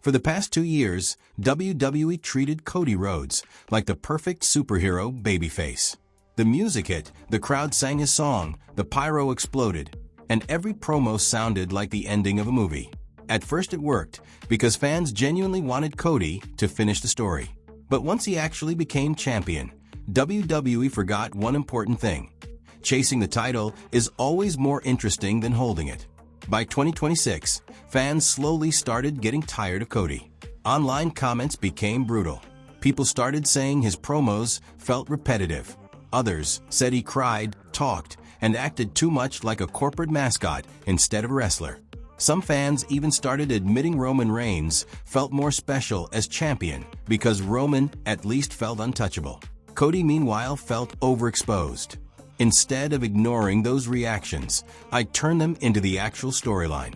For the past 2 years, WWE treated Cody Rhodes like the perfect superhero babyface. The music hit, the crowd sang his song, the pyro exploded, and every promo sounded like the ending of a movie. At first it worked, because fans genuinely wanted Cody to finish the story. But once he actually became champion, WWE forgot one important thing. Chasing the title is always more interesting than holding it. By 2026, fans slowly started getting tired of Cody. Online comments became brutal. People started saying his promos felt repetitive. Others said he cried, talked, and acted too much like a corporate mascot instead of a wrestler. Some fans even started admitting Roman Reigns felt more special as champion because Roman at least felt untouchable. Cody, meanwhile, felt overexposed. Instead of ignoring those reactions, I turned them into the actual storyline.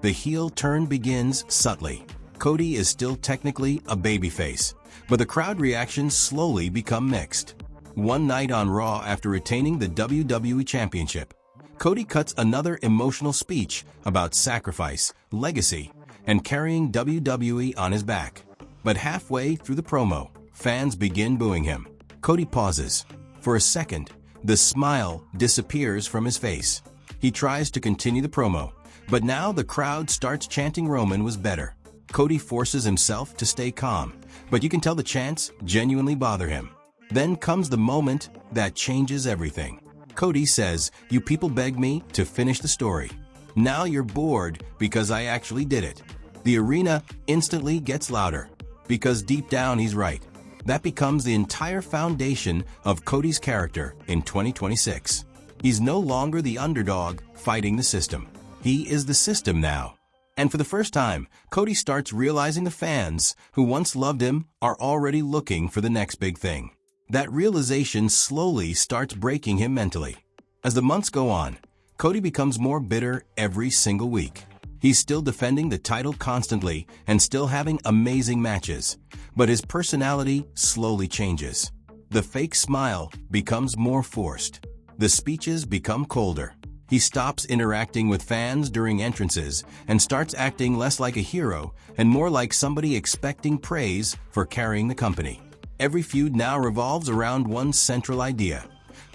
The heel turn begins subtly. Cody is still technically a babyface, but the crowd reactions slowly become mixed. One night on Raw, after retaining the WWE Championship, Cody cuts another emotional speech about sacrifice, legacy, and carrying WWE on his back. But halfway through the promo, fans begin booing him. Cody pauses. For a second, the smile disappears from his face. He tries to continue the promo, but now the crowd starts chanting Roman was better. Cody forces himself to stay calm, but you can tell the chants genuinely bother him. Then comes the moment that changes everything. Cody says, "You people begged me to finish the story. Now you're bored because I actually did it." The arena instantly gets louder, because deep down he's right. That becomes the entire foundation of Cody's character in 2026. He's no longer the underdog fighting the system. He is the system now. And for the first time, Cody starts realizing the fans who once loved him are already looking for the next big thing. That realization slowly starts breaking him mentally. As the months go on, Cody becomes more bitter every single week. He's still defending the title constantly and still having amazing matches, but his personality slowly changes. The fake smile becomes more forced. The speeches become colder. He stops interacting with fans during entrances and starts acting less like a hero and more like somebody expecting praise for carrying the company. Every feud now revolves around one central idea.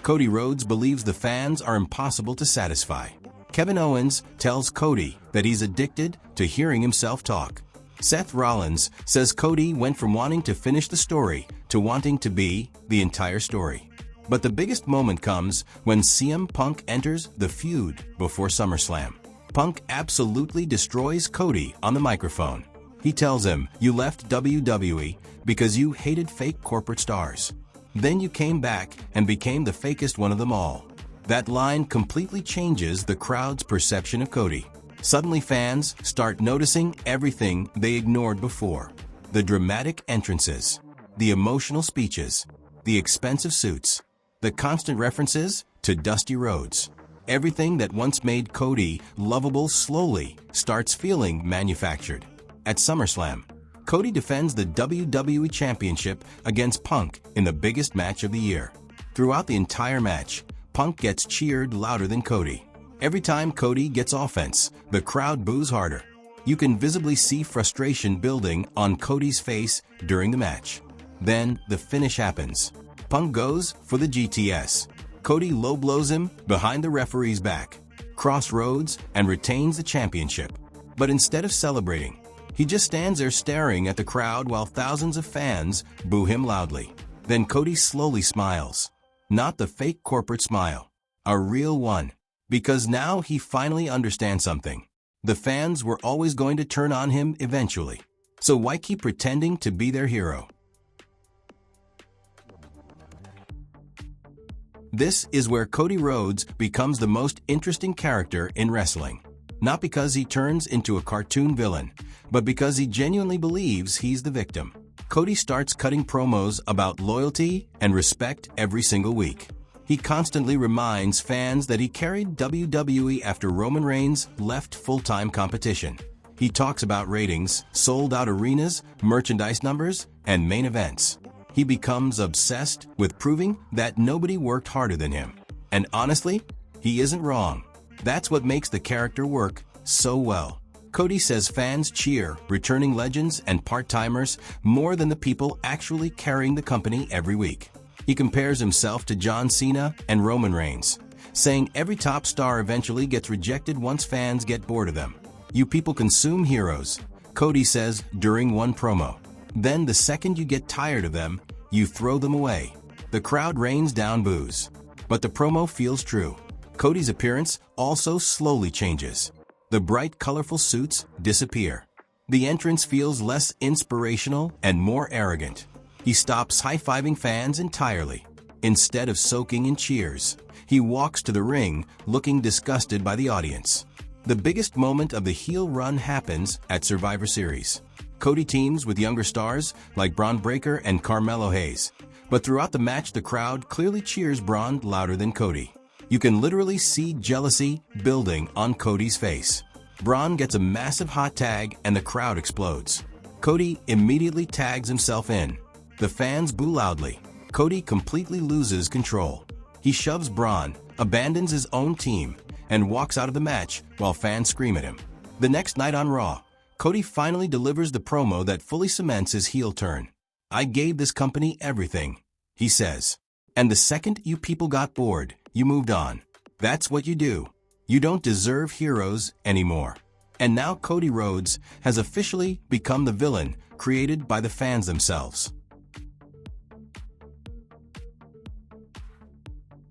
Cody Rhodes believes the fans are impossible to satisfy. Kevin Owens tells Cody that he's addicted to hearing himself talk. Seth Rollins says Cody went from wanting to finish the story to wanting to be the entire story. But the biggest moment comes when CM Punk enters the feud before SummerSlam. Punk absolutely destroys Cody on the microphone. He tells him, "You left WWE because you hated fake corporate stars. Then you came back and became the fakest one of them all." That line completely changes the crowd's perception of Cody. Suddenly fans start noticing everything they ignored before. The dramatic entrances, the emotional speeches, the expensive suits, the constant references to Dusty Rhodes. Everything that once made Cody lovable slowly starts feeling manufactured. At SummerSlam, Cody defends the WWE Championship against Punk in the biggest match of the year. Throughout the entire match, Punk gets cheered louder than Cody. Every time Cody gets offense, the crowd boos harder. You can visibly see frustration building on Cody's face during the match. Then the finish happens. Punk goes for the GTS. Cody low blows him behind the referee's back, crossroads, and retains the championship. But instead of celebrating, he just stands there staring at the crowd while thousands of fans boo him loudly. Then Cody slowly smiles. Not the fake corporate smile, a real one. Because now he finally understands something. The fans were always going to turn on him eventually. So why keep pretending to be their hero? This is where Cody Rhodes becomes the most interesting character in wrestling. Not because he turns into a cartoon villain, but because he genuinely believes he's the victim. Cody starts cutting promos about loyalty and respect every single week. He constantly reminds fans that he carried WWE after Roman Reigns left full-time competition. He talks about ratings, sold-out arenas, merchandise numbers, and main events. He becomes obsessed with proving that nobody worked harder than him. And honestly, he isn't wrong. That's what makes the character work so well. Cody says fans cheer returning legends and part-timers more than the people actually carrying the company every week. He compares himself to John Cena and Roman Reigns, saying every top star eventually gets rejected once fans get bored of them. You people consume heroes, Cody says during one promo. Then the second you get tired of them, you throw them away. The crowd rains down boos. But the promo feels true. Cody's appearance also slowly changes. The bright, colorful suits disappear. The entrance feels less inspirational and more arrogant. He stops high-fiving fans entirely. Instead of soaking in cheers, he walks to the ring looking disgusted by the audience. The biggest moment of the heel run happens at Survivor Series. Cody teams with younger stars like Braun Breaker and Carmelo Hayes. But throughout the match, the crowd clearly cheers Braun louder than Cody. You can literally see jealousy building on Cody's face. Braun gets a massive hot tag and the crowd explodes. Cody immediately tags himself in. The fans boo loudly. Cody completely loses control. He shoves Braun, abandons his own team, and walks out of the match while fans scream at him. The next night on Raw, Cody finally delivers the promo that fully cements his heel turn. "I gave this company everything," he says. "And the second you people got bored, you moved on. That's what you do. You don't deserve heroes anymore." And now Cody Rhodes has officially become the villain created by the fans themselves.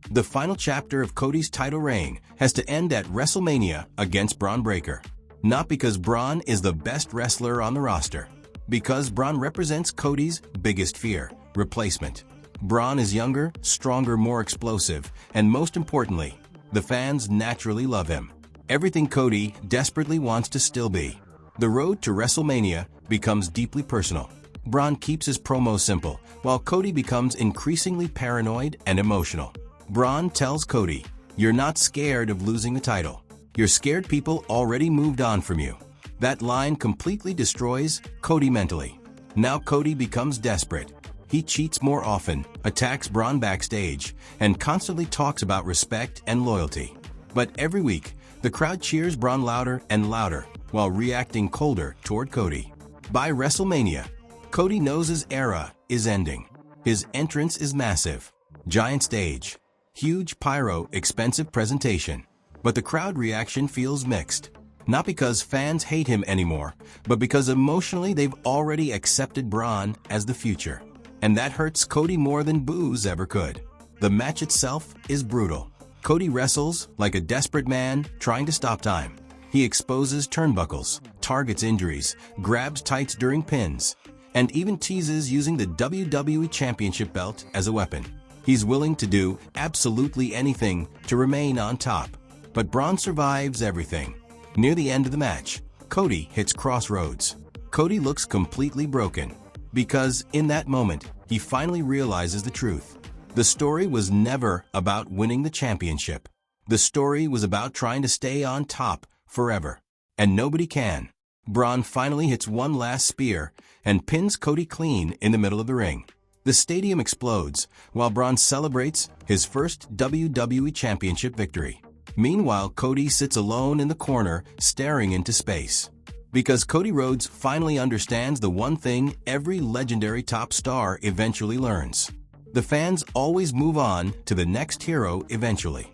The final chapter of Cody's title reign has to end at WrestleMania against Braun Breaker. Not because Braun is the best wrestler on the roster. Because Braun represents Cody's biggest fear, replacement. Braun is younger, stronger, more explosive, and most importantly, the fans naturally love him. Everything Cody desperately wants to still be. The road to WrestleMania becomes deeply personal. Braun keeps his promo simple, while Cody becomes increasingly paranoid and emotional. Braun tells Cody, "You're not scared of losing the title. You're scared people already moved on from you." That line completely destroys Cody mentally. Now Cody becomes desperate. He cheats more often, attacks Braun backstage, and constantly talks about respect and loyalty. But every week, the crowd cheers Braun louder and louder, while reacting colder toward Cody. By WrestleMania, Cody knows his era is ending. His entrance is massive. Giant stage. Huge pyro, expensive presentation. But the crowd reaction feels mixed. Not because fans hate him anymore, but because emotionally they've already accepted Braun as the future. And that hurts Cody more than boos ever could. The match itself is brutal. Cody wrestles like a desperate man trying to stop time. He exposes turnbuckles, targets injuries, grabs tights during pins, and even teases using the WWE Championship belt as a weapon. He's willing to do absolutely anything to remain on top. But Braun survives everything. Near the end of the match, Cody hits crossroads. Cody looks completely broken. Because in that moment, he finally realizes the truth. The story was never about winning the championship. The story was about trying to stay on top forever. And nobody can. Braun finally hits one last spear and pins Cody clean in the middle of the ring. The stadium explodes while Braun celebrates his first WWE Championship victory. Meanwhile, Cody sits alone in the corner, staring into space. Because Cody Rhodes finally understands the one thing every legendary top star eventually learns. The fans always move on to the next hero eventually.